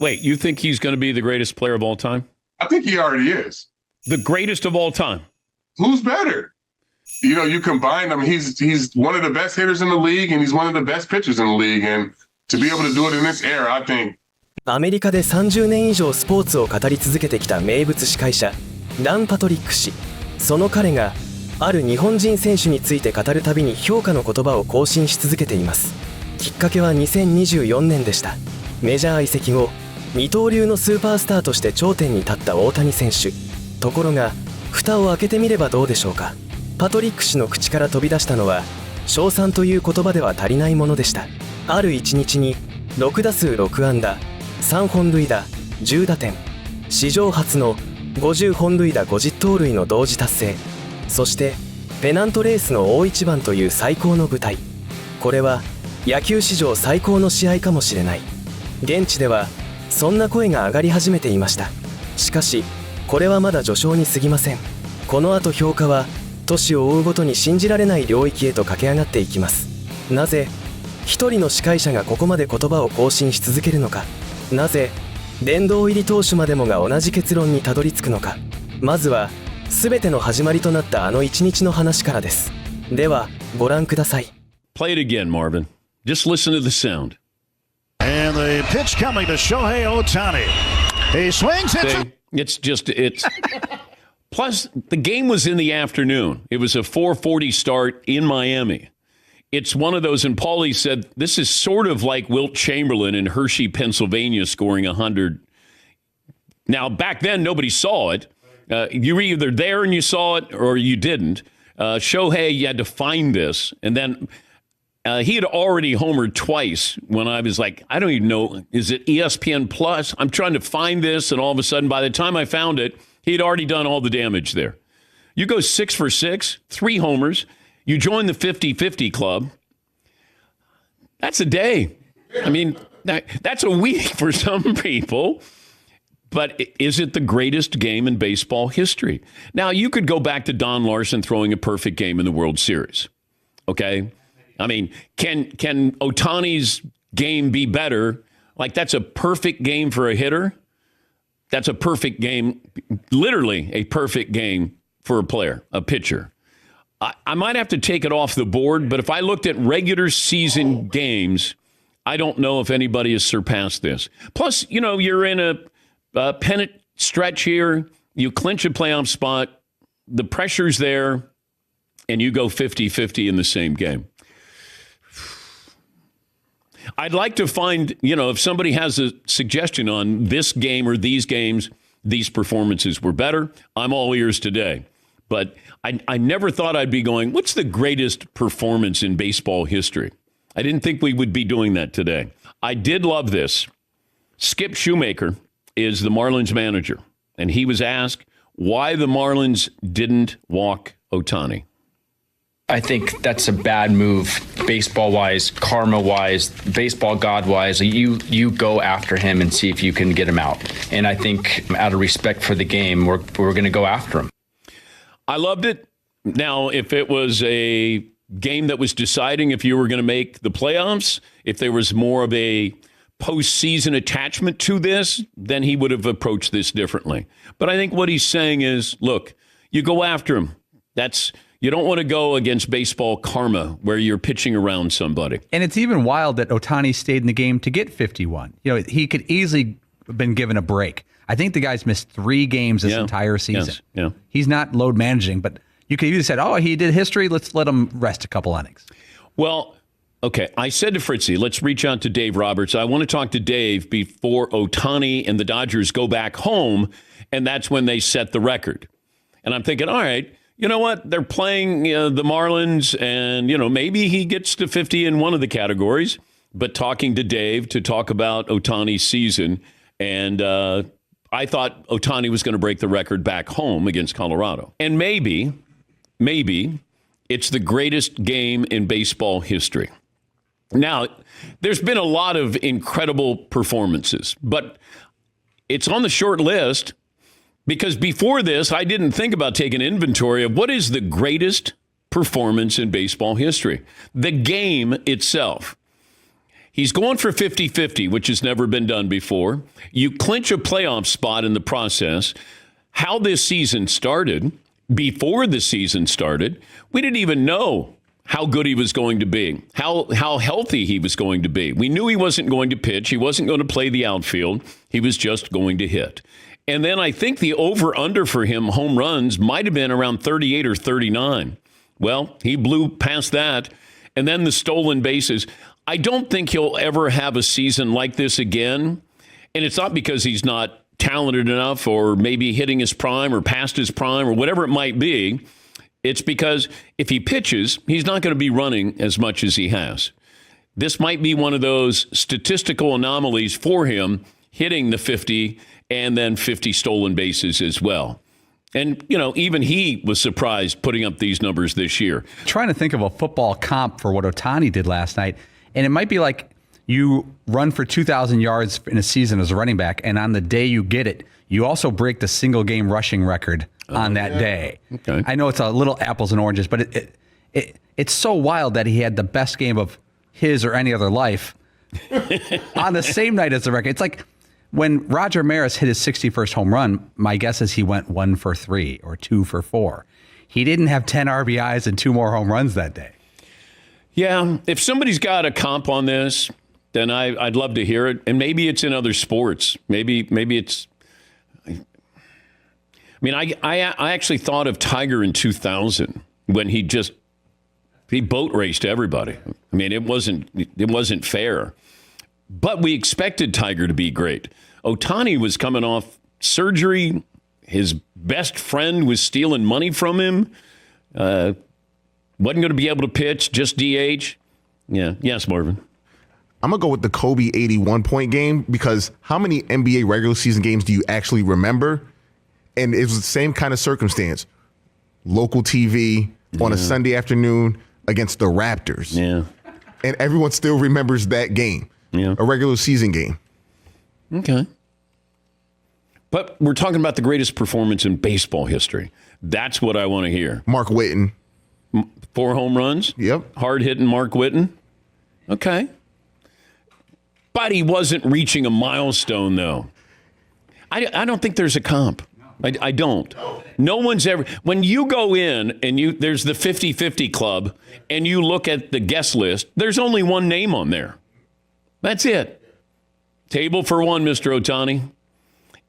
Wait, you think he's going to be the greatest player of all time? I think he already is. The greatest of all time? Who's better? You know, you combine them. He's one of the best hitters in the league, and he's one of the best pitchers in the league. And to be able to do it in this era, I think. アメリカで30年以上スポーツを語り続けてきた名物司会者ラン・パトリック氏。その彼がある日本人選手について語るたびに評価の言葉を更新し続けています。きっかけは2024年でした。メジャー移籍後二刀流のスーパースターとして頂点に立った大谷選手。ところが蓋を開けてみればどうでしょうか。パトリック氏の口から飛び出したのは称賛という言葉では足りないものでした。ある一日に6打数6安打3本塁打10打点、史上初の50本塁打50盗塁の同時達成、そしてペナントレースの大一番という最高の舞台。これは野球史上最高の試合かもしれない。現地ではそんな声が上がり始めていました。しかしこれはまだ序章に過ぎません。この後評価は年を追うごとに信じられない領域へと駆け上がっていきます。なぜ一人の司会者がここまで言葉を更新し続けるのか。なぜ殿堂入り投手までもが同じ結論にたどり着くのか。まずは全ての始まりとなったあの一日の話からです。ではご覧ください。 Play it again, Marvin. Just listen to the sound. And the pitch coming to Shohei Ohtani. He swings it. It's plus the game was in the afternoon. It was a 4:40 start in Miami. It's one of those, and Paulie said, this is sort of like Wilt Chamberlain in Hershey, Pennsylvania, scoring 100. Now, back then, nobody saw it. You were either there and you saw it, or you didn't. Shohei, you had to find this. And then he had already homered twice when I was like, I don't even know, is it ESPN Plus? I'm trying to find this, and all of a sudden, by the time I found it, he had already done all the damage there. You go 6 for 6, 3 homers. You join the 50-50 club. That's a day. I mean, that's a week for some people. But is it the greatest game in baseball history? Now, you could go back to Don Larson throwing a perfect game in the World Series. Okay? I mean, can Ohtani's game be better? Like, that's a perfect game for a hitter. That's a perfect game, literally a perfect game for a player, a pitcher. I might have to take it off the board, but if I looked at regular season games, I don't know if anybody has surpassed this. Plus, you know, you're in a pennant stretch here. You clinch a playoff spot. The pressure's there, and you go 50-50 in the same game. I'd like to find, you know, if somebody has a suggestion on this game or these games, these performances were better, I'm all ears today. But I never thought I'd be going, what's the greatest performance in baseball history? I didn't think we would be doing that today. I did love this. Skip Shoemaker is the Marlins manager, and he was asked why the Marlins didn't walk Ohtani. I think that's a bad move, baseball-wise, karma-wise, baseball god-wise. You go after him and see if you can get him out. And I think out of respect for the game, we're going to go after him. I loved it. Now, if it was a game that was deciding if you were going to make the playoffs, if there was more of a postseason attachment to this, then he would have approached this differently. But I think what he's saying is, look, you go after him. You don't want to go against baseball karma where you're pitching around somebody. And it's even wild that Ohtani stayed in the game to get 51. You know, he could easily have been given a break. I think the guy's missed 3 games this entire season. Yes. Yeah. He's not load managing, but you could have said, oh, he did history. Let's let him rest a couple innings. Well, okay. I said to Fritzy, let's reach out to Dave Roberts. I want to talk to Dave before Ohtani and the Dodgers go back home, and that's when they set the record. And I'm thinking, all right, you know what? They're playing the Marlins, and, you know, maybe he gets to 50 in one of the categories. But talking to Dave to talk about Ohtani's season, and I thought Ohtani was going to break the record back home against Colorado. And maybe it's the greatest game in baseball history. Now, there's been a lot of incredible performances, but it's on the short list because before this, I didn't think about taking inventory of what is the greatest performance in baseball history. The game itself. He's going for 50-50, which has never been done before. You clinch a playoff spot in the process. How this season started, before the season started, we didn't even know how good he was going to be, how healthy he was going to be. We knew he wasn't going to pitch. He wasn't going to play the outfield. He was just going to hit. And then I think the over-under for him home runs might have been around 38 or 39. Well, he blew past that. And then the stolen bases. I don't think he'll ever have a season like this again. And it's not because he's not talented enough or maybe hitting his prime or past his prime or whatever it might be. It's because if he pitches, he's not going to be running as much as he has. This might be one of those statistical anomalies for him, hitting the 50 and then 50 stolen bases as well. And, you know, even he was surprised putting up these numbers this year. Trying to think of a football comp for what Ohtani did last night. And it might be like you run for 2,000 yards in a season as a running back, and on the day you get it, you also break the single game rushing record on that day. Okay. I know it's a little apples and oranges, but it's so wild that he had the best game of his or any other life on the same night as the record. It's like when Roger Maris hit his 61st home run, my guess is he went 1 for 3 or 2 for 4. He didn't have 10 RBIs and 2 more home runs that day. Yeah, if somebody's got a comp on this, then I'd love to hear it. And maybe it's in other sports. Maybe it's... I mean, I actually thought of Tiger in 2000 when he boat raced everybody. I mean, it wasn't fair. But we expected Tiger to be great. Ohtani was coming off surgery. His best friend was stealing money from him. Wasn't going to be able to pitch, just DH. Yeah. Yes, Marvin. I'm going to go with the Kobe 81-point game because how many NBA regular season games do you actually remember? And it was the same kind of circumstance. Local TV on a Sunday afternoon against the Raptors. Yeah. And everyone still remembers that game. Yeah. A regular season game. Okay. But we're talking about the greatest performance in baseball history. That's what I want to hear. Mark Whitten. 4 home runs? Yep. Hard-hitting Mark Whitten? Okay. But he wasn't reaching a milestone, though. I don't think there's a comp. I don't. No one's ever... When you go in and there's the 50-50 club and you look at the guest list, there's only one name on there. That's it. Table for one, Mr. Ohtani.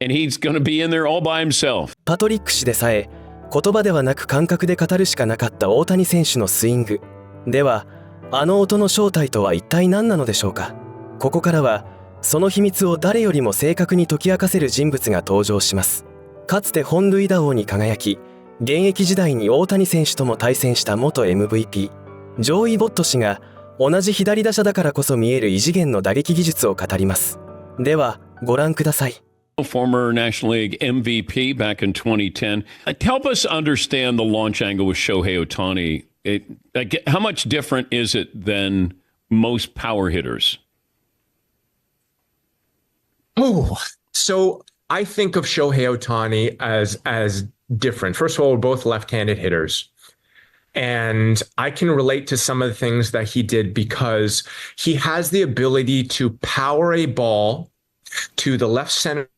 And he's going to be in there all by himself. パトリック氏でさえ言葉ではなく感覚で語るしかなかった大谷選手のスイング。では、あの音の正体とは一体何なのでしょうか。ここからはその秘密を誰よりも正確に解き明かせる人物が登場します。かつて本塁打王に輝き、現役時代に大谷選手とも対戦した元 MVP ジョーイ・ボット氏が同じ左打者だからこそ見える異次元の打撃技術を語ります。ではご覧ください。Former National League MVP back in 2010. Help us understand the launch angle with Shohei Ohtani. How much different is it than most power hitters? Oh, so I think of Shohei Ohtani as different. First of all, we're both left-handed hitters. And I can relate to some of the things that he did because he has the ability to power a ball to the left center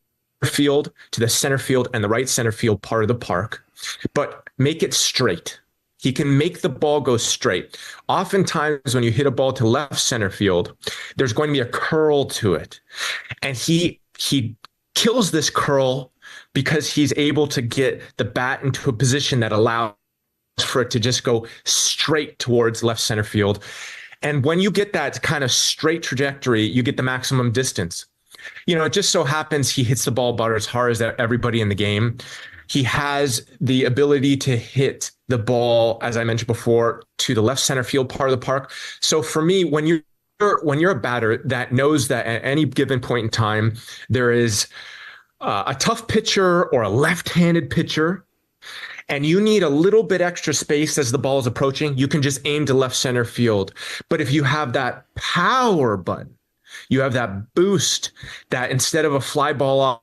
field, to the center field and the right center field part of the park, but make it straight. He can make the ball go straight. Oftentimes when you hit a ball to left center field, there's going to be a curl to it. And he kills this curl because he's able to get the bat into a position that allows for it to just go straight towards left center field. And when you get that kind of straight trajectory, you get the maximum distance. You know, it just so happens he hits the ball about as hard as everybody in the game. He has the ability to hit the ball, as I mentioned before, to the left center field part of the park. So for me, when you're a batter that knows that at any given point in time, there is a tough pitcher or a left-handed pitcher, and you need a little bit extra space as the ball is approaching, you can just aim to left center field. But if you have that power button, you have that boost that instead of a fly ball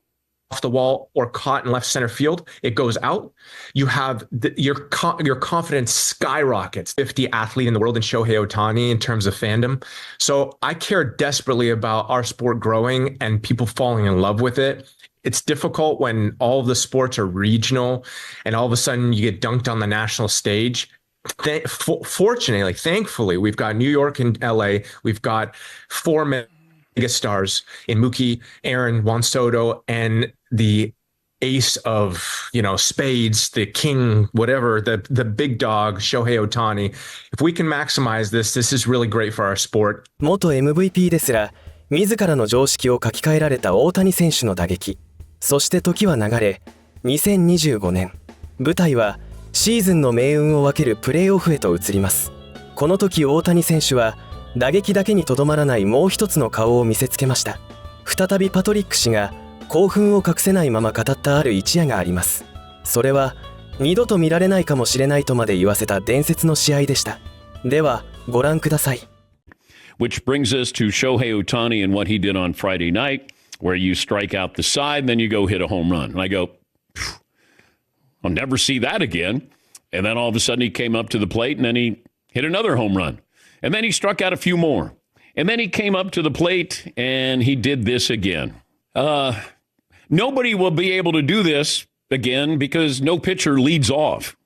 off the wall or caught in left center field, it goes out. You have your confidence skyrockets. 50 athlete in the world in Shohei Ohtani in terms of fandom. So I care desperately about our sport growing and people falling in love with it. It's difficult when all of the sports are regional and all of a sudden you get dunked on the national stage. Fortunately, thankfully, we've got New York and LA. We've got 4 megastars in Mookie, Aaron, Juan Soto, and the ace of, spades, the king, whatever, the big dog, Shohei Ohtani. If we can maximize this, this is really great for our sport. 元 MVP ですら、自らの常識を書き換えられた大谷選手の打撃。そして時は流れ、2025年。舞台はシーズンの命運を分けるプレーオフへと移ります。この時大谷選手は打撃だけにとどまらないもう一つの顔を見せつけました。再びパトリック氏が興奮を隠せないまま語ったある一夜があります。それは二度と見られないかもしれないとまで言わせた伝説の試合でした。ではご覧ください。Which brings us to Shohei Ohtani and what he did on Friday night, where you strike out the side, then you go hit a home run. And I go, I'll never see that again. And then all of a sudden he came up to the plate and then he hit another home run. And then he struck out a few more. And then he came up to the plate and he did this again. Nobody will be able to do this again because no pitcher leads off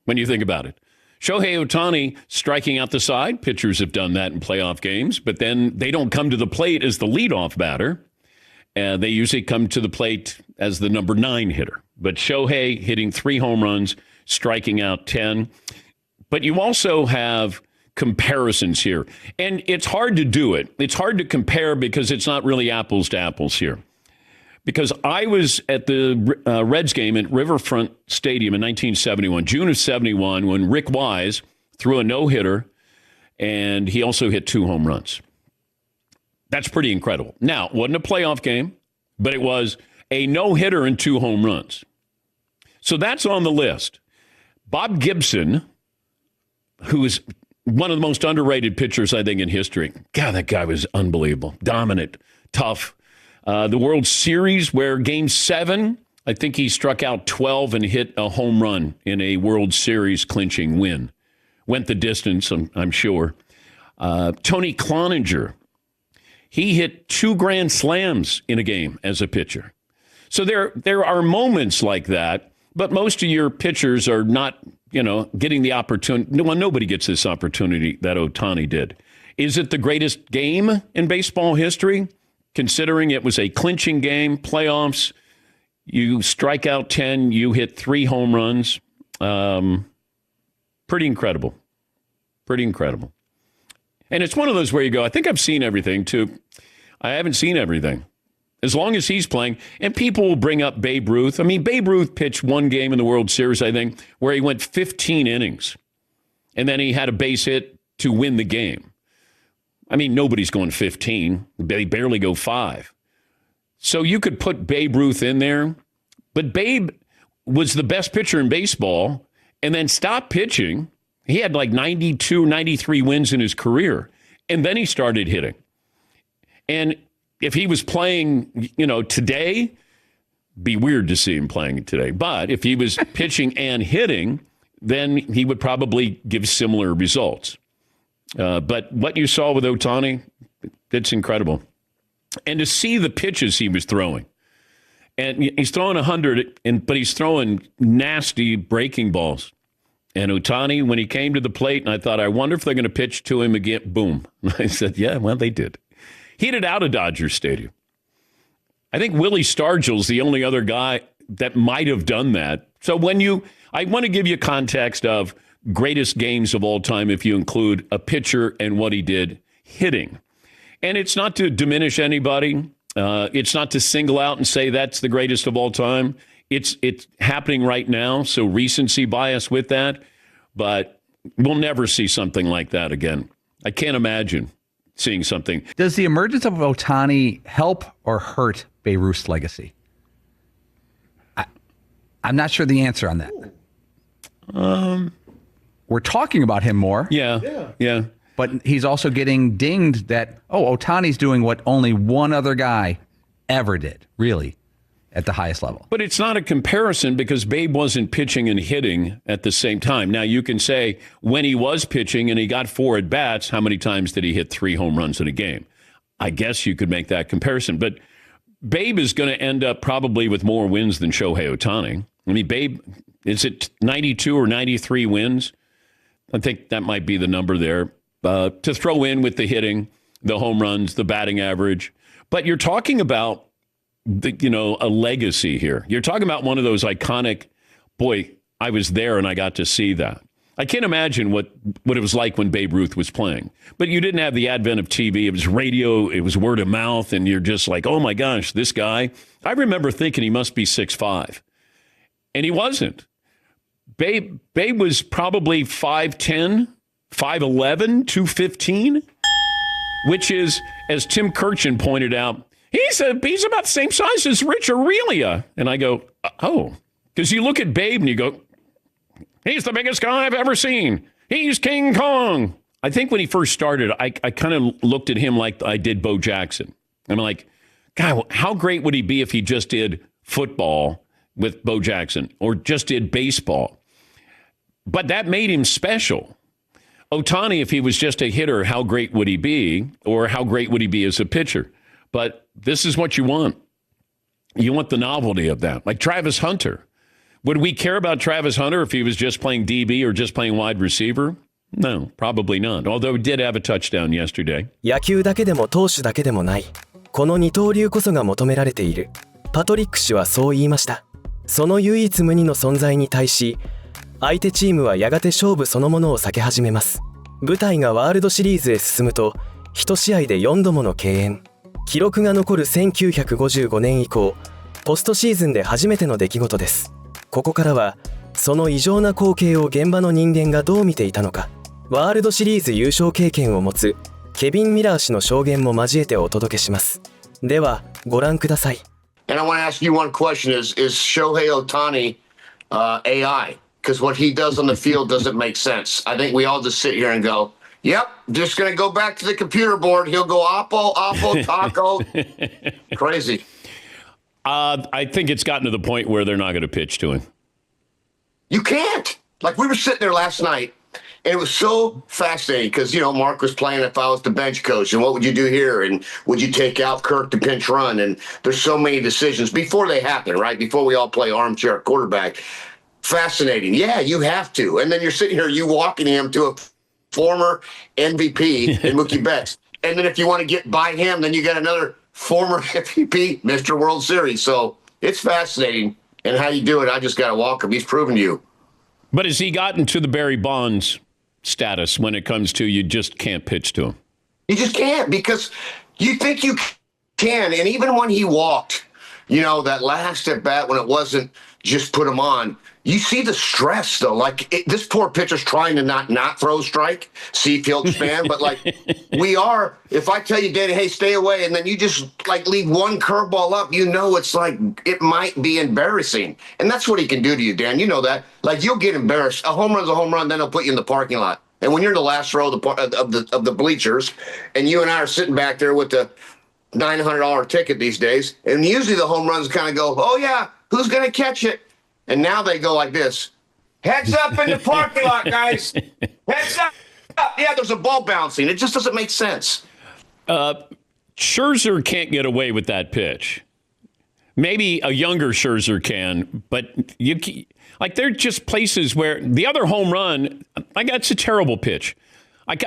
when you think about it. Shohei Ohtani striking out the side. Pitchers have done that in playoff games, but then they don't come to the plate as the leadoff batter. They usually come to the plate as the number 9 hitter. But Shohei hitting 3 home runs, striking out 10. But you also have comparisons here. And it's hard to do it. It's hard to compare because it's not really apples to apples here. Because I was at the Reds game at Riverfront Stadium in 1971, June of 71, when Rick Wise threw a no-hitter, and he also hit 2 home runs. That's pretty incredible. Now, it wasn't a playoff game, but it was a no-hitter and 2 home runs. So that's on the list. Bob Gibson, who is one of the most underrated pitchers, I think, in history. God, that guy was unbelievable. Dominant, tough. The World Series, where Game 7, I think he struck out 12 and hit a home run in a World Series clinching win. Went the distance, I'm sure. Tony Cloninger, he hit 2 grand slams in a game as a pitcher. So there are moments like that, but most of your pitchers are not, getting the opportunity. Well, nobody gets this opportunity that Ohtani did. Is it the greatest game in baseball history? Considering it was a clinching game, playoffs, you strike out 10, you hit 3 home runs. Pretty incredible. Pretty incredible. And it's one of those where you go, I think I've seen everything, too. I haven't seen everything. As long as he's playing, and people will bring up Babe Ruth. I mean, Babe Ruth pitched 1 game in the World Series, I think, where he went 15 innings. And then he had a base hit to win the game. I mean, nobody's going 15. They barely go 5. So you could put Babe Ruth in there. But Babe was the best pitcher in baseball and then stopped pitching. He had like 92, 93 wins in his career. And then he started hitting. And if he was playing, today, be weird to see him playing today. But if he was pitching and hitting, then he would probably give similar results. But what you saw with Ohtani, it's incredible. And to see the pitches he was throwing. And he's throwing 100, but he's throwing nasty breaking balls. And Ohtani, when he came to the plate, and I thought, I wonder if they're going to pitch to him again. Boom. And I said, yeah, well, they did. He hit it out of Dodger Stadium. I think Willie Stargell's the only other guy that might have done that. So I want to give you context of greatest games of all time if you include a pitcher and what he did hitting. And it's not to diminish anybody. It's not to single out and say that's the greatest of all time. It's happening right now, so recency bias with that. But we'll never see something like that again. I can't imagine seeing something. Does the emergence of Ohtani help or hurt Babe Ruth's legacy? I'm not sure the answer on that. We're talking about him more. Yeah. But he's also getting dinged that, Ohtani's doing what only one other guy ever did, really. at the highest level. But it's not a comparison because Babe wasn't pitching and hitting at the same time. Now, you can say when he was pitching and he got 4 at-bats, how many times did he hit 3 home runs in a game? I guess you could make that comparison. But Babe is going to end up probably with more wins than Shohei Ohtani. I mean, Babe, is it 92 or 93 wins? I think that might be the number there. To throw in with the hitting, the home runs, the batting average. But you're talking about a legacy here. You're talking about one of those iconic, boy, I was there and I got to see that. I can't imagine what it was like when Babe Ruth was playing. But you didn't have the advent of TV. It was radio. It was word of mouth. And you're just like, oh, my gosh, this guy. I remember thinking he must be 6'5". And he wasn't. Babe was probably 5'10", 5'11", 215, which is, as Tim Kirchin pointed out, He's about the same size as Rich Aurelia. And I go, oh. Because you look at Babe and you go, he's the biggest guy I've ever seen. He's King Kong. I think when he first started, I kind of looked at him like I did Bo Jackson. I'm like, God, how great would he be if he just did football with Bo Jackson or just did baseball? But that made him special. Ohtani, if he was just a hitter, how great would he be? Or how great would he be as a pitcher? But this is what you want. You want the novelty of that. Like Travis Hunter. Would we care about Travis Hunter if he was just playing DB or just playing wide receiver? No, probably not. Although he did have a touchdown yesterday. 野球だけでも投手だけでもない。この二刀流こそが求められている。パトリック氏はそう言いました。その唯一無二の存在に対し、相手チームはやがて勝負そのものを避け始めます。舞台がワールドシリーズへ進むと、1試合で4度もの敬遠。記録が残る1955年以降、ポストシーズンで初めての出来事です。ここからは、その異常な光景を現場の人間がどう見ていたのか、ワールドシリーズ優勝経験を持つケビン・ミラー氏の証言も交えてお届けします。では、ご覧ください。And I want to ask you one question: Is Shohei Ohtani AI? Because what he does on the field doesn't make sense. I think we all just sit here and go, yep, just going to go back to the computer board. He'll go Oppo, Taco. Crazy. I think it's gotten to the point where they're not going to pitch to him. You can't. Like, we were sitting there last night, and it was so fascinating because, Mark was playing if I was the bench coach, and what would you do here? And would you take out Kirk to pinch run? And there's so many decisions before they happen, right? Before we all play armchair quarterback. Fascinating. Yeah, you have to. And then you're sitting here, you walking him to a former MVP in Mookie Betts. And then if you want to get by him, then you got another former MVP, Mr. World Series. So it's fascinating. And how you do it, I just got to walk him. He's proven to you. But has he gotten to the Barry Bonds status when it comes to you just can't pitch to him? You just can't because you think you can. And even when he walked, that last at bat when it wasn't just put him on, you see the stress, though. Like, this poor pitcher's trying to not throw a strike, see if he'll expand. But, we are, if I tell you, Danny, hey, stay away, and then you just, leave one curveball up, it's like it might be embarrassing. And that's what he can do to you, Dan. You know that. You'll get embarrassed. A home run's a home run, then he'll put you in the parking lot. And when you're in the last row of the bleachers, and you and I are sitting back there with the $900 ticket these days, and usually the home runs kind of go, oh, yeah, who's going to catch it? And now they go like this. Heads up in the parking lot, guys. Heads up. Yeah, there's a ball bouncing. It just doesn't make sense. Scherzer can't get away with that pitch. Maybe a younger Scherzer can, but there are just places where the other home run, that's a terrible pitch.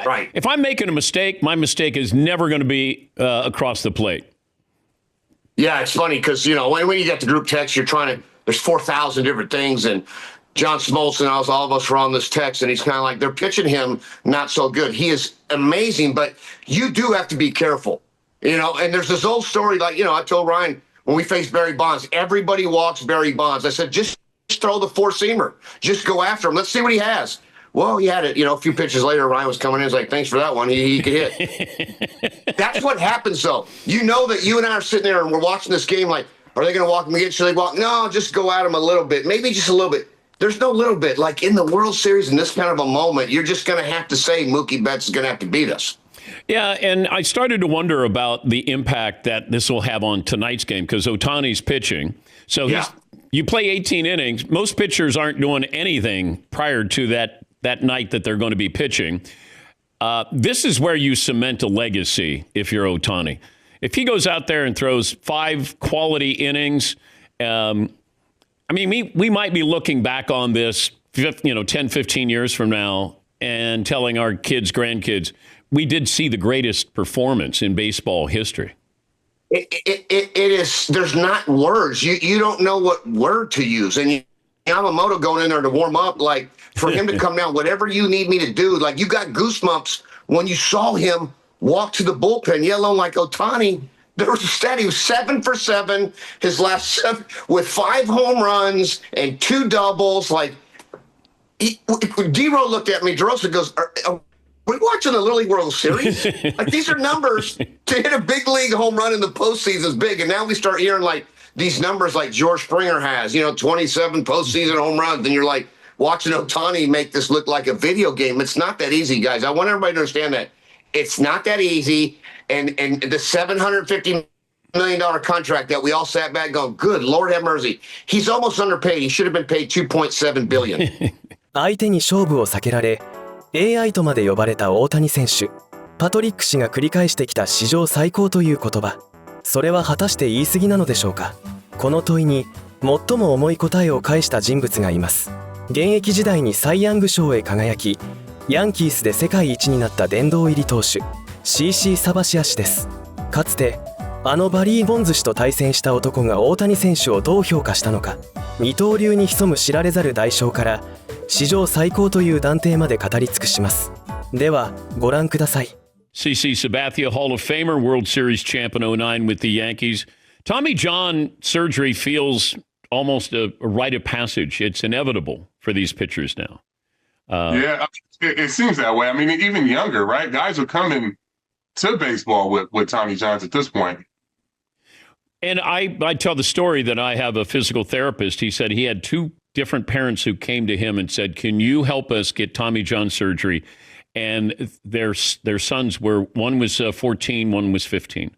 Right. If I'm making a mistake, my mistake is never going to be across the plate. Yeah, it's funny because, when you get the group text, you're trying to, there's 4,000 different things. And John Smoltz, all of us were on this text, and he's kind of like, they're pitching him not so good. He is amazing, but you do have to be careful, And there's this old story, I told Ryan, when we faced Barry Bonds, everybody walks Barry Bonds. I said, just throw the four-seamer. Just go after him. Let's see what he has. Well, he had it, a few pitches later, Ryan was coming in. He's like, thanks for that one. He could hit. That's what happens, though. You know that you and I are sitting there and we're watching this game are they going to walk him again? Should they walk? No, just go at him a little bit. Maybe just a little bit. There's no little bit. In the World Series in this kind of a moment, you're just going to have to say Mookie Betts is going to have to beat us. Yeah, and I started to wonder about the impact that this will have on tonight's game because Ohtani's pitching. So you play 18 innings. Most pitchers aren't doing anything prior to that night that they're going to be pitching. This is where you cement a legacy if you're Ohtani. If he goes out there and throws 5 quality innings, I mean, we might be looking back on this 10, 15 years from now and telling our kids, grandkids, we did see the greatest performance in baseball history. It is, there's not words. You don't know what word to use. And Yamamoto going in there to warm up, like for him to come down, whatever you need me to do, like you got goosebumps when you saw him walk to the bullpen, yelling like Ohtani. There was a stat, he was 7 for 7, his last 7, with 5 home runs and 2 doubles. Like, D-Row looked at me, DeRosa goes, are we watching the Little League World Series? Like, these are numbers. To hit a big league home run in the postseason is big. And now we start hearing, like, these numbers like George Springer has, 27 postseason home runs. And you're like, watching Ohtani make this look like a video game. It's not that easy, guys. I want everybody to understand that. It's not that easy. And the $750 million contract that we all sat back going, good Lord have mercy. He's almost underpaid. He should have been paid $2.7 billion. 相手に勝負を避けられ AI とまで呼ばれた大谷選手。パトリック氏が繰り返してきた史上最高という言葉、それは果たして言い過ぎなのでしょうか。この問いに最も重い答えを返した人物がいます。現役時代にサイ・ヤング賞へ輝き、ヤンキースで世界一になった殿堂入り投手 Cc サバシア氏です。かつてバリー・ボンズ氏と対戦した男が大谷選手をどう評価したのか、二刀流に潜む知られざる代償から史上最高という断定まで語り尽くします。ではご覧ください。 Cc Sabathia, Hall of Famer, World Series champ in 09 with the Yankees. Tommy John surgery feels almost a rite of passage. It's inevitable for these pitchers now. Yeah, it seems that way. I mean, even younger, right? Guys are coming to baseball with Tommy John at this point. And I tell the story that I have a physical therapist. He said he had 2 different parents who came to him and said, can you help us get Tommy John surgery? And their sons were, one was 14, one was 15.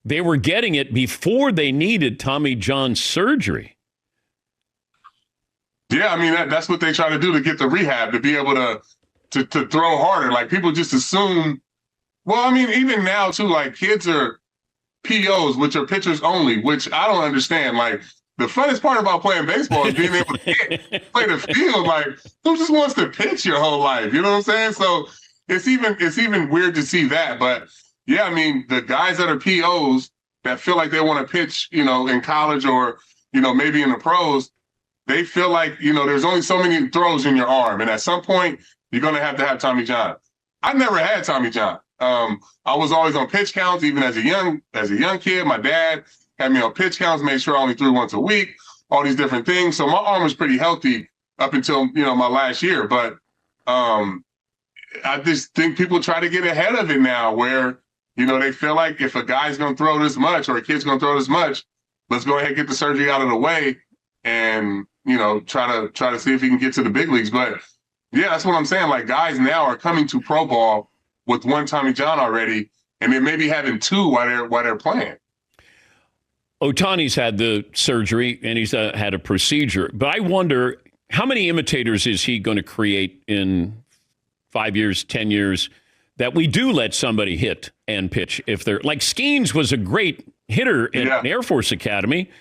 They were getting it before they needed Tommy John surgery. Yeah, I mean, that's what they try to do to get the rehab, to be able to throw harder. Like, people just assume, well, I mean, even now, too, like, kids are POs, which are pitchers only, which I don't understand. Like, the funnest part about playing baseball is being able to play the field. Like, who just wants to pitch your whole life? You know what I'm saying? So it's even weird to see that. But yeah, I mean, the guys that are POs that feel like they want to pitch, in college or, maybe in the pros, they feel like, there's only so many throws in your arm. And at some point, you're going to have Tommy John. I never had Tommy John. I was always on pitch counts, even as a young kid. My dad had me on pitch counts, made sure I only threw once a week, all these different things. So my arm was pretty healthy up until, my last year. But I just think people try to get ahead of it now where, they feel like if a guy's going to throw this much or a kid's going to throw this much, let's go ahead and get the surgery out of the way and, try to see if he can get to the big leagues. But yeah, that's what I'm saying. Like, guys now are coming to pro ball with 1 Tommy John already, and then maybe having 2 while they're playing. Ohtani's had the surgery and he's had a procedure, but I wonder how many imitators is he going to create in 5 years, 10 years that we do let somebody hit and pitch if they're like Skeens was a great hitter at Air Force Academy.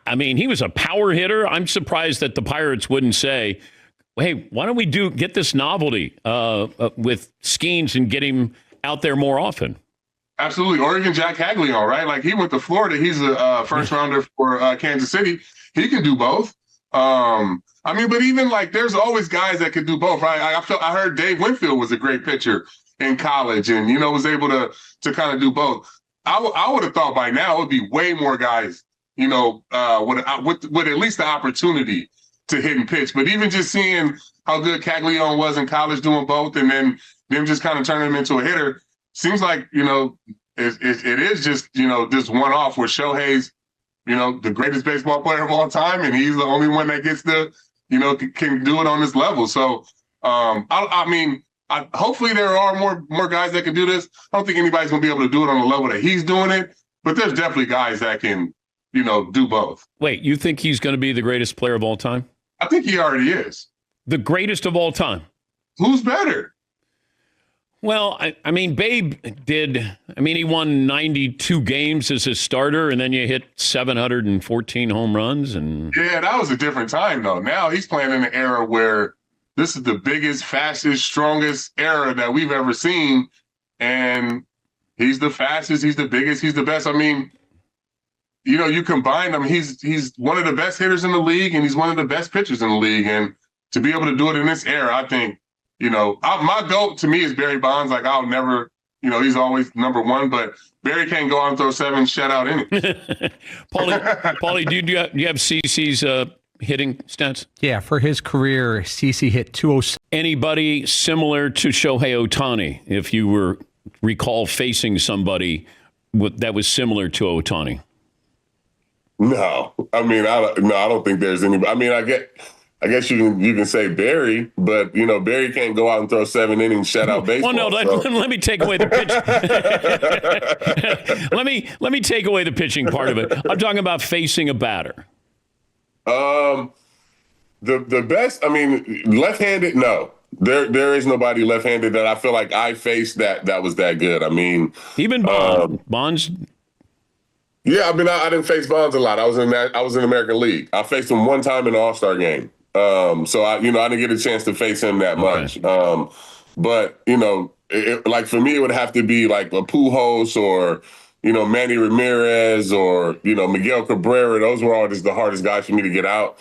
I mean, he was a power hitter. I'm surprised that the Pirates wouldn't say, hey, why don't we get this novelty with Skeens and get him out there more often? Absolutely. Or even Jack Caglione, right? Like, he went to Florida. He's a first rounder for Kansas City. He can do both. But even like, there's always guys that can do both, right? I heard Dave Winfield was a great pitcher in college and, was able to kind of do both. I would have thought by now it would be way more guys, with at least the opportunity to hit and pitch. But even just seeing how good Caglione was in college doing both and then them just kind of turning him into a hitter, seems like, it is just, this one-off where Shohei's, the greatest baseball player of all time, and he's the only one that gets can do it on this level. So, I mean, hopefully there are more guys that can do this. I don't think anybody's going to be able to do it on the level that he's doing it, but there's definitely guys that can, do both. Wait, you think he's going to be the greatest player of all time? I think he already is. The greatest of all time? Who's better? Well, I mean, Babe he won 92 games as a starter, and then you hit 714 home runs. Yeah, that was a different time, though. Now he's playing in an era where this is the biggest, fastest, strongest era that we've ever seen, and he's the fastest, he's the biggest, he's the best. I mean, you combine them, he's one of the best hitters in the league, and he's one of the best pitchers in the league, and to be able to do it in this era, I think, my GOAT to me is Barry Bonds. Like, I'll never, he's always number one, but Barry can't go out and throw 7 shutout innings. Paulie, do you have CC's hitting stats? Yeah, for his career, Cc hit 206. Anybody similar to Shohei Ohtani, if you recall facing somebody that was similar to Ohtani? No. I mean, I don't think there's anybody. I mean, I guess you can say Barry, but Barry can't go out and throw 7 innings shutout baseball. Well, no, let me take away the pitch. let me take away the pitching part of it. I'm talking about facing a batter. The best. I mean, left-handed. No, there is nobody left-handed that I feel like I faced that was that good. I mean, even Bonds. Yeah, I mean, I didn't face Bonds a lot. I was in American League. I faced him one time in the All-Star game. So I didn't get a chance to face him that much. But like for me, it would have to be like a Pujols or Manny Ramirez or Miguel Cabrera. Those were all just the hardest guys for me to get out.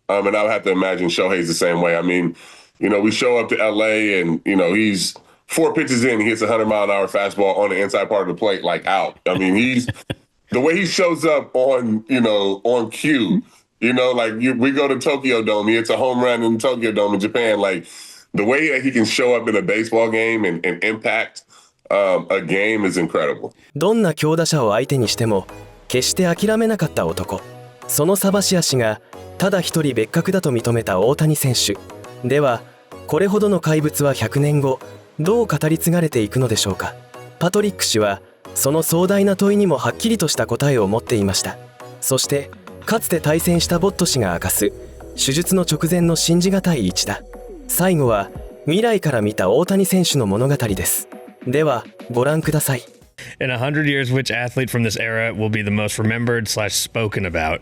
And I would have to imagine Shohei's the same way. I mean, we show up to LA and he's 4 pitches in, he hits a 100-mile-an-hour fastball on the inside part of the plate, like out. I mean, he's the way he shows up on cue. We go to Tokyo Dome. He hits a home run in Tokyo Dome in Japan. Like, the way that he can show up in a baseball game and impact a game is incredible. どんな強打者を相手にしても決して諦めなかった男。そのサバシア氏がただ一人別格だと認めた大谷選手。では、これほどの怪物は100年後どう語り継がれていくのでしょうか。パトリック氏はその壮大な問いにもはっきりとした答えを持っていました。そしてかつて対戦したボット氏が明かす手術の直前の信じがたい一打。最後は未来から見た大谷選手の物語です。ではご覧ください。In 100 years, which athlete from this era will be the most remembered / spoken about?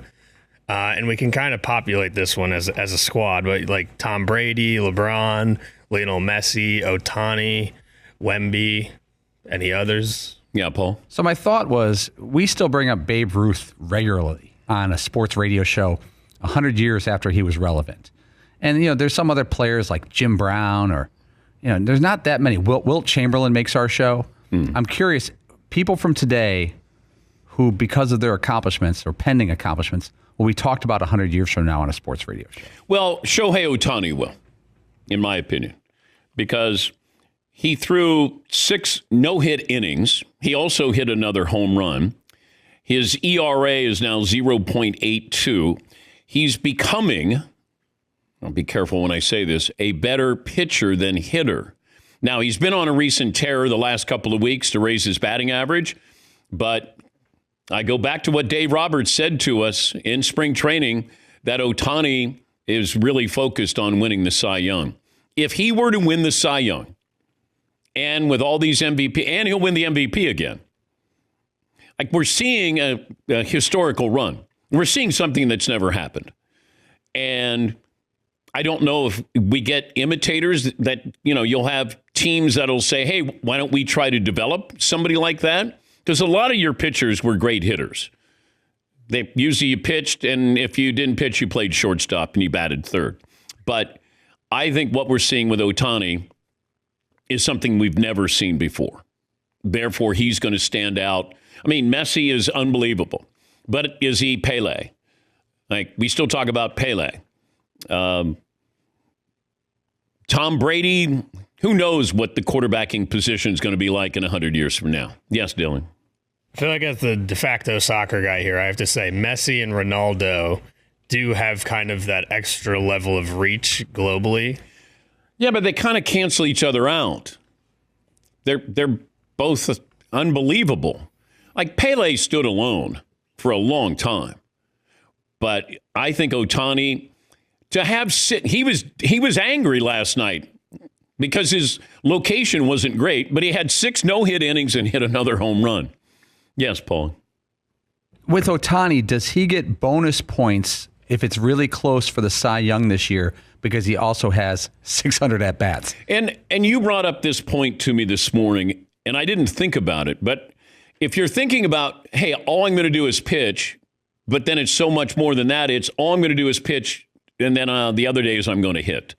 And we can kind of populate this one as a squad, but like Tom Brady, LeBron, Lionel Messi, Ohtani, Wemby, any others? Yeah, Paul. So my thought was, we still bring up Babe Ruth regularly on a sports radio show 100 years after he was relevant. And, there's some other players like Jim Brown or, there's not that many. Wilt Chamberlain makes our show. I'm curious, people from today who, because of their accomplishments or pending accomplishments, will be talked about 100 years from now on a sports radio show? Well, Shohei Ohtani will, in my opinion, because he threw 6 no-hit innings. He also hit another home run. His ERA is now 0.82. He's becoming, I'll be careful when I say this, a better pitcher than hitter. Now, he's been on a recent tear the last couple of weeks to raise his batting average, but I go back to what Dave Roberts said to us in spring training, that Ohtani is really focused on winning the Cy Young. If he were to win the Cy Young, and with all these MVP, and he'll win the MVP again, like we're seeing a historical run. We're seeing something that's never happened. And I don't know if we get imitators that, you'll have teams that'll say, hey, why don't we try to develop somebody like that? Because a lot of your pitchers were great hitters. They usually you pitched, and if you didn't pitch, you played shortstop and you batted third. But I think what we're seeing with Ohtani is something we've never seen before. Therefore, he's going to stand out. I mean, Messi is unbelievable, but is he Pele? Like, we still talk about Pele. Tom Brady, who knows what the quarterbacking position is going to be like in 100 years from now? Yes, Dylan. I feel like as the de facto soccer guy here, I have to say Messi and Ronaldo do have kind of that extra level of reach globally. Yeah, but they kind of cancel each other out. They're both unbelievable. Like Pele stood alone for a long time. But I think Ohtani, he was angry last night because his location wasn't great, but he had 6 no-hit innings and hit another home run. Yes, Paul. With Ohtani, does he get bonus points if it's really close for the Cy Young this year because he also has 600 at-bats? And you brought up this point to me this morning, and I didn't think about it, but if you're thinking about, hey, all I'm going to do is pitch, but then it's so much more than that, it's all I'm going to do is pitch, and then the other days I'm going to hit.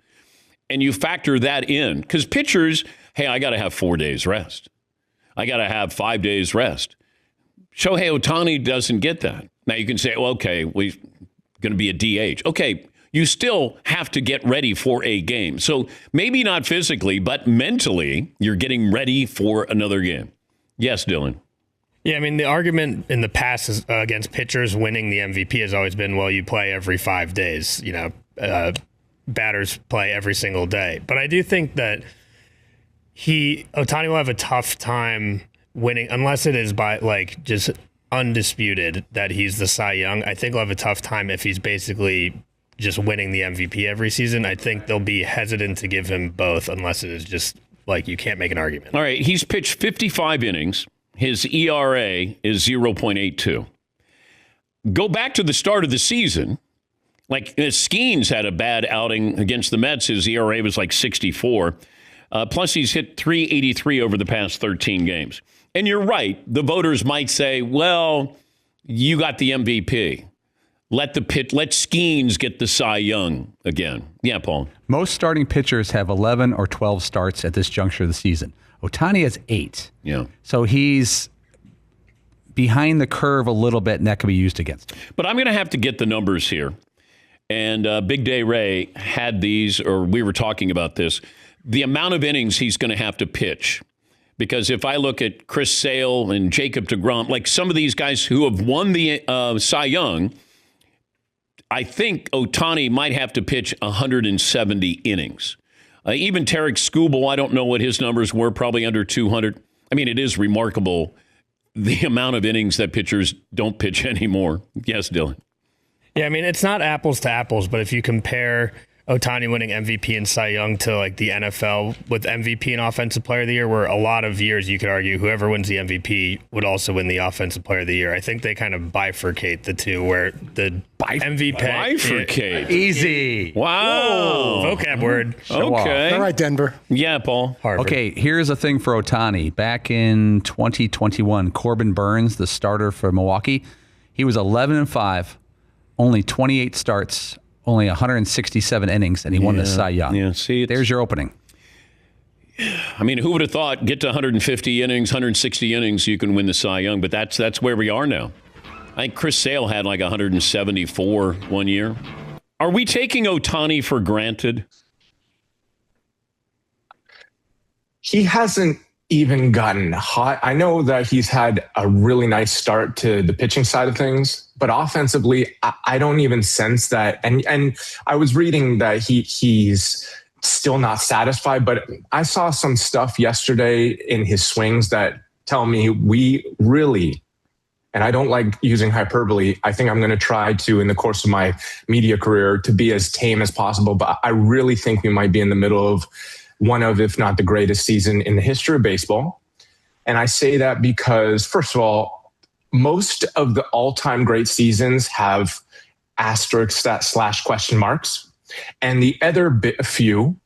And you factor that in, because pitchers, hey, I got to have 4 days rest. I got to have 5 days rest. Shohei Ohtani doesn't get that. Now you can say, well, okay, we're going to be a DH. Okay, you still have to get ready for a game. So maybe not physically, but mentally, you're getting ready for another game. Yes, Dylan. Yeah, I mean, the argument in the past is, against pitchers winning the MVP has always been, well, you play every 5 days. You know, batters play every single day. But I do think that Ohtani will have a tough time winning, unless it is by like just undisputed that he's the Cy Young. I think he'll have a tough time if he's basically just winning the MVP every season. I think they'll be hesitant to give him both unless it is just like you can't make an argument. All right, he's pitched 55 innings. His ERA is 0.82. Go back to the start of the season. Like Skeens had a bad outing against the Mets. His ERA was like 64. Plus, he's hit 383 over the past 13 games. And you're right. The voters might say, well, you got the MVP. Let Skeens get the Cy Young again. Yeah, Paul. Most starting pitchers have 11 or 12 starts at this juncture of the season. Ohtani has 8. Yeah. So he's behind the curve a little bit, and that can be used against him. But I'm going to have to get the numbers here. And Big Day Ray had these, or we were talking about this, the amount of innings he's going to have to pitch. Because if I look at Chris Sale and Jacob deGrom, like some of these guys who have won the Cy Young, I think Ohtani might have to pitch 170 innings. Even Tarek Skubal, I don't know what his numbers were, probably under 200. I mean, it is remarkable the amount of innings that pitchers don't pitch anymore. Yes, Dylan. Yeah, I mean, it's not apples to apples, but if you compare Ohtani winning MVP and Cy Young to like the NFL with MVP and Offensive Player of the Year, where a lot of years you could argue whoever wins the MVP would also win the Offensive Player of the Year. I think they kind of bifurcate the two, where the MVP bifurcate easy. Wow, whoa, vocab word. Okay, all right, Denver. Yeah, Paul. Harvard. Okay, here's a thing for Ohtani. Back in 2021, Corbin Burns, the starter for Milwaukee, he was 11-5, only 28 starts. Only 167 innings, and he won the Cy Young. Yeah, see, there's your opening. I mean, who would have thought get to 150 innings, 160 innings, you can win the Cy Young? But that's where we are now. I think Chris Sale had like 174 one year. Are we taking Ohtani for granted? He hasn't even gotten hot. I know that he's had a really nice start to the pitching side of things, but offensively, I don't even sense that. And I was reading that he's still not satisfied, but I saw some stuff yesterday in his swings that tell me we really, and I don't like using hyperbole, I think I'm going to try to, in the course of my media career, to be as tame as possible, but I really think we might be in the middle of one of, if not the greatest season in the history of baseball. And I say that because, first of all, most of the all-time great seasons have asterisks / question marks. And the other few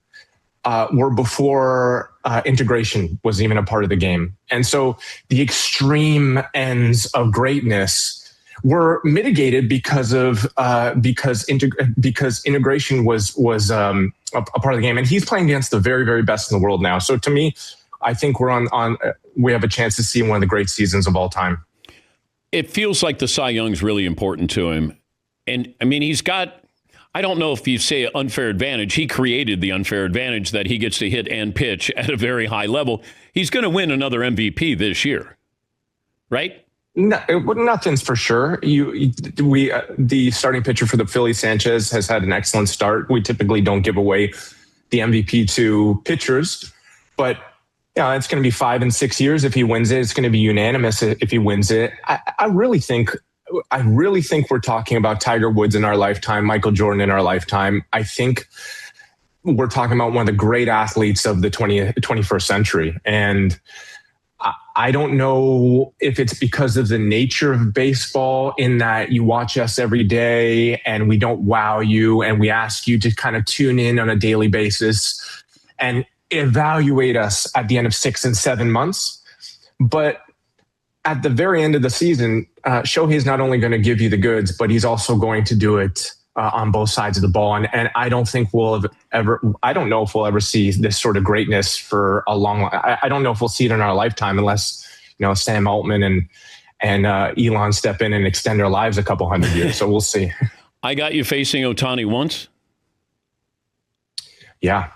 were before integration was even a part of the game. And so the extreme ends of greatness were mitigated because integration was a part of the game. And he's playing against the very, very best in the world now. So to me, I think we're we have a chance to see one of the great seasons of all time. It feels like the Cy Young's really important to him. And I mean, he's got, I don't know if you say unfair advantage. He created the unfair advantage that he gets to hit and pitch at a very high level. He's going to win another MVP this year, right? No, nothing's for sure. The starting pitcher for the Phillies, Sanchez, has had an excellent start. We typically don't give away the MVP to pitchers, but it's going to be 5 and 6 years if he wins it. It's going to be unanimous if he wins it. I really think we're talking about Tiger Woods in our lifetime, Michael Jordan in our lifetime. I think we're talking about one of the great athletes of the 21st century. And I don't know if it's because of the nature of baseball, in that you watch us every day and we don't wow you, and we ask you to kind of tune in on a daily basis and evaluate us at the end of 6 and 7 months. But at the very end of the season, Shohei's not only going to give you the goods, but he's also going to do it on both sides of the ball. And I don't think I don't know if we'll ever see this sort of greatness for a long, I don't know if we'll see it in our lifetime, unless, Sam Altman and Elon step in and extend our lives a couple hundred years. So we'll see. I got you facing Ohtani once. Yeah.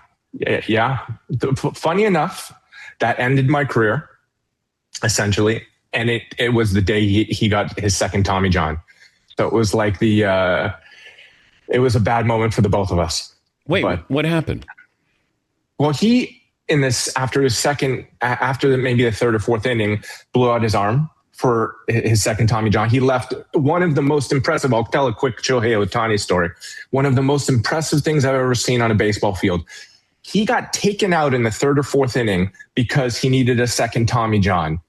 Funny enough, that ended my career, essentially. And it was the day he got his second Tommy John. So it was like it was a bad moment for the both of us. Wait, what happened? Well, after maybe the third or fourth inning, blew out his arm for his second Tommy John. He left one of the most impressive, I'll tell a quick Shohei Ohtani story. One of the most impressive things I've ever seen on a baseball field. He got taken out in the third or fourth inning because he needed a second Tommy John.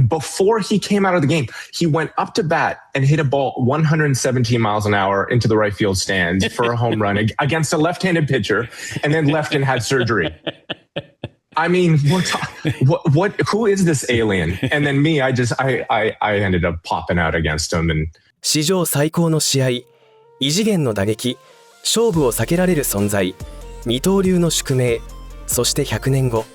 Before he came out of the game, he went up to bat and hit a ball 117 miles an hour into the right field stands for a home run against a left-handed pitcher, and then left and had surgery. I mean, who is this alien? And then me, I ended up popping out against him. And 史上最高の試合、異次元の打撃、勝負を避けられる存在、二刀流の宿命、そして100年後、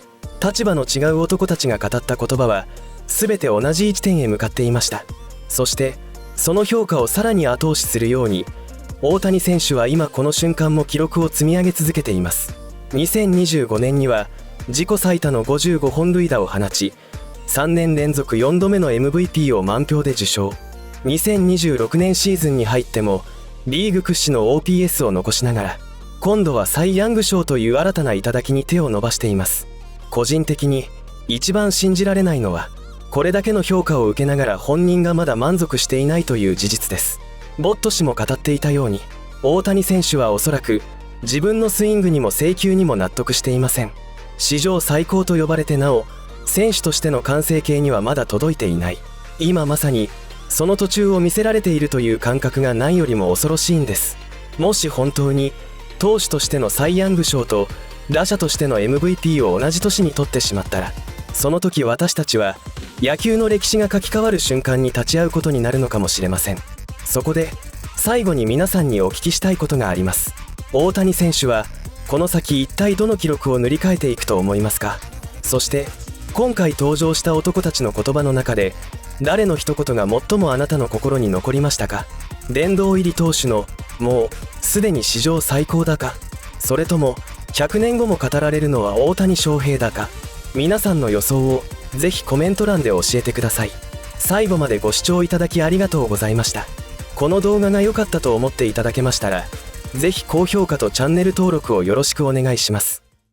立場の違う男たちが語った言葉は全て同じ一点へ向かっていました。そしてその評価をさらに後押しするように、大谷選手は今この瞬間も記録を積み上げ続けています。2025年には自己最多の55本塁打を放ち、3年連続4度目の MVP を満票で受賞。2026年シーズンに入ってもリーグ屈指の OPS を残しながら、今度はサイ・ヤング賞という新たな頂に手を伸ばしています。個人的に一番信じられないのは、これだけの評価を受けながら本人がまだ満足していないという事実です。ボット氏も語っていたように、大谷選手はおそらく自分のスイングにも制球にも納得していません。史上最高と呼ばれてなお、選手としての完成形にはまだ届いていない。今まさにその途中を見せられているという感覚がないよりも恐ろしいんです。もし本当に投手としてのサイ・ヤング賞と打者としての MVP を同じ年に取ってしまったら、その時私たちは野球の歴史が書き換わる瞬間に立ち会うことになるのかもしれません。そこで最後に皆さんにお聞きしたいことがあります。大谷選手はこの先一体どの記録を塗り替えていくと思いますか？そして今回登場した男たちの言葉の中で、誰の一言が最もあなたの心に残りましたか？殿堂入り投手のもうすでに史上最高だか、それとも100年後も語られるのは大谷翔平だか。皆さんの予想をぜひコメント欄で教えてください。最後までご視聴いただきありがとうございました。この動画が良かったと思っていただけましたら、ぜひ高評価とチャンネル登録をよろしくお願いします。